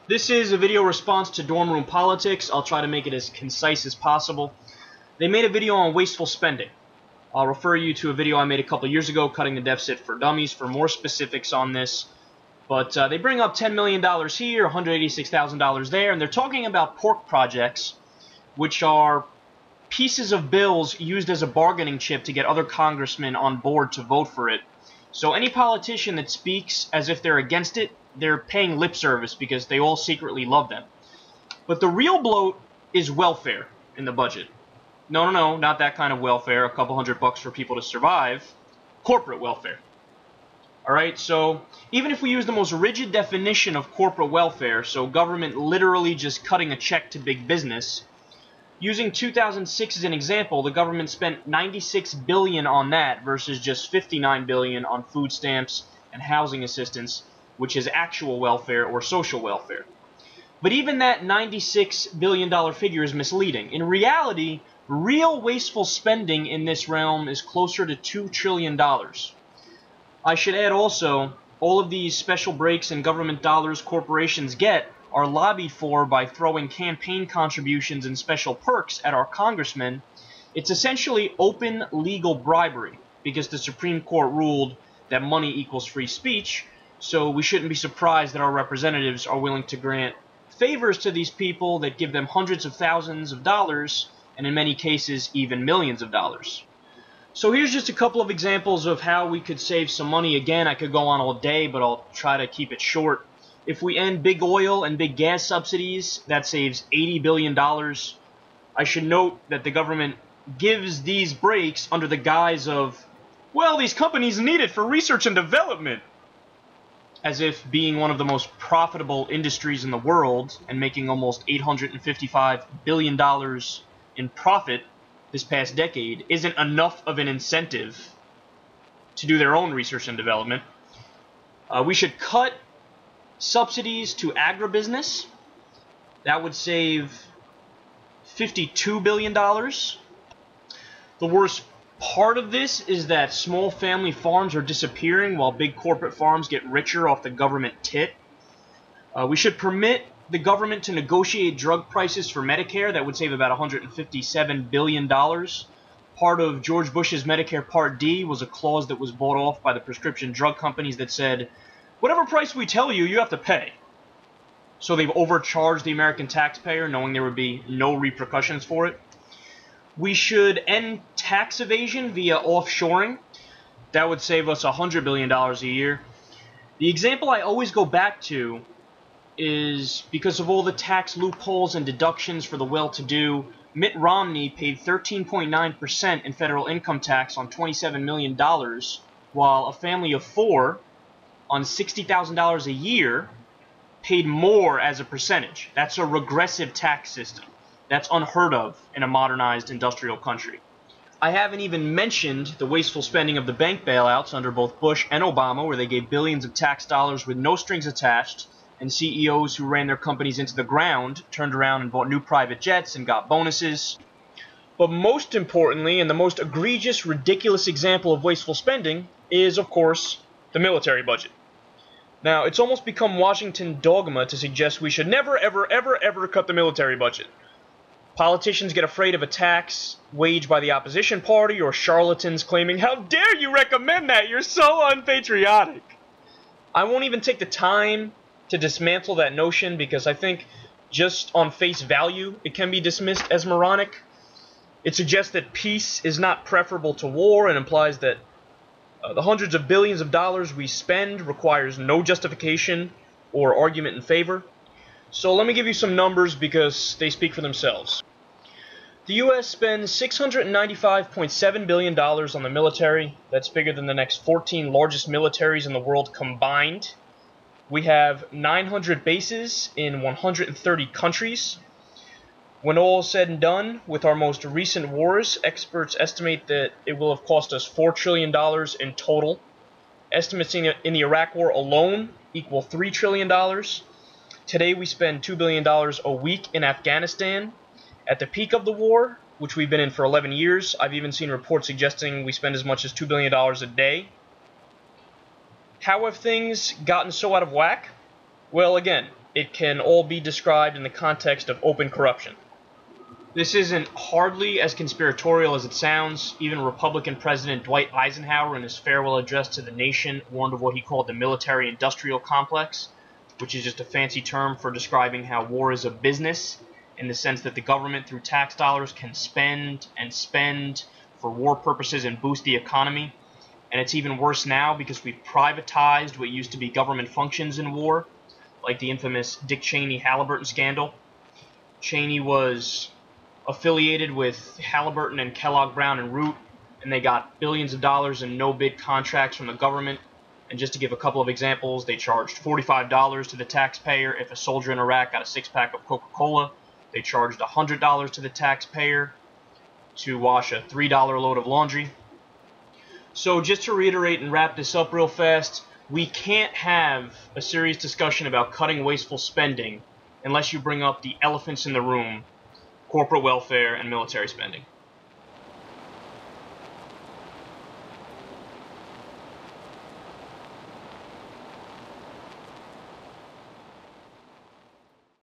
This is a video response to Dorm Room Politics. I'll try to make it as concise as possible. They made a video on wasteful spending. I'll refer you to a video I made a couple years ago, Cutting the Deficit for Dummies, for more specifics on this. But they bring up $10 million here, $186,000 there, and they're talking about pork projects, which are pieces of bills used as a bargaining chip to get other congressmen on board to vote for it. So any politician that speaks as if they're against it, they're paying lip service because they all secretly love them. But the real bloat is welfare in the budget. No, not that kind of welfare, a couple $100 for people to survive. Corporate welfare. Alright, so even if we use the most rigid definition of corporate welfare, so government literally just cutting a check to big business, using 2006 as an example, the government spent $96 billion on that versus just $59 billion on food stamps and housing assistance, which is actual welfare or social welfare. But even that $96 billion figure is misleading. In reality, real wasteful spending in this realm is closer to $2 trillion. I should add also, all of these special breaks in government dollars corporations get are lobbied for by throwing campaign contributions and special perks at our congressmen. It's essentially open legal bribery because the Supreme Court ruled that money equals free speech, so we shouldn't be surprised that our representatives are willing to grant favors to these people that give them hundreds of thousands of dollars, and in many cases even millions of dollars. So here's just a couple of examples of how we could save some money. Again, I could go on all day, but I'll try to keep it short. If we end big oil and big gas subsidies, that saves $80 billion. I should note that the government gives these breaks under the guise of, well, these companies need it for research and development. As if being one of the most profitable industries in the world and making almost $855 billion in profit this past decade isn't enough of an incentive to do their own research and development. We should cut subsidies to agribusiness. That would save $52 billion. The worst part of this is that small family farms are disappearing while big corporate farms get richer off the government tit. We should permit the government to negotiate drug prices for Medicare. That would save about $157 billion. Part of George Bush's Medicare Part D was a clause that was bought off by the prescription drug companies that said, whatever price we tell you, you have to pay. So they've overcharged the American taxpayer, knowing there would be no repercussions for it. We should end tax evasion via offshoring. That would save us $100 billion a year. The example I always go back to is because of all the tax loopholes and deductions for the well-to-do, Mitt Romney paid 13.9% in federal income tax on $27 million, while a family of four on $60,000 a year paid more as a percentage. That's a regressive tax system. That's unheard of in a modernized industrial country. I haven't even mentioned the wasteful spending of the bank bailouts under both Bush and Obama, where they gave billions of tax dollars with no strings attached, and CEOs who ran their companies into the ground turned around and bought new private jets and got bonuses. But most importantly, and the most egregious, ridiculous example of wasteful spending is, of course, the military budget. Now, it's almost become Washington dogma to suggest we should never, ever cut the military budget. Politicians get afraid of attacks waged by the opposition party or charlatans claiming, how dare you recommend that? You're so unpatriotic. I won't even take the time to dismantle that notion because I think just on face value it can be dismissed as moronic. It suggests that peace is not preferable to war and implies that the hundreds of billions of dollars we spend requires no justification or argument in favor. So let me give you some numbers because they speak for themselves. The U.S. spends $695.7 billion on the military. That's bigger than the next 14 largest militaries in the world combined. We have 900 bases in 130 countries. When all is said and done, with our most recent wars, experts estimate that it will have cost us $4 trillion in total. Estimates in the Iraq War alone equal $3 trillion. Today we spend $2 billion a week in Afghanistan. At the peak of the war, which we've been in for 11 years, I've even seen reports suggesting we spend as much as $2 billion a day. How have things gotten so out of whack? Well, again, it can all be described in the context of open corruption. This isn't hardly as conspiratorial as it sounds. Even Republican President Dwight Eisenhower, in his farewell address to the nation, warned of what he called the military-industrial complex, which is just a fancy term for describing how war is a business, in the sense that the government, through tax dollars, can spend and spend for war purposes and boost the economy. And it's even worse now because we've privatized what used to be government functions in war, like the infamous Dick Cheney-Halliburton scandal. Cheney was affiliated with Halliburton and Kellogg Brown and Root, and they got billions of dollars in no-bid contracts from the government. And just to give a couple of examples, they charged $45 to the taxpayer if a soldier in Iraq got a six-pack of Coca-Cola. They charged $100 to the taxpayer to wash a $3 load of laundry. So just to reiterate and wrap this up real fast, we can't have a serious discussion about cutting wasteful spending unless you bring up the elephants in the room: corporate welfare and military spending.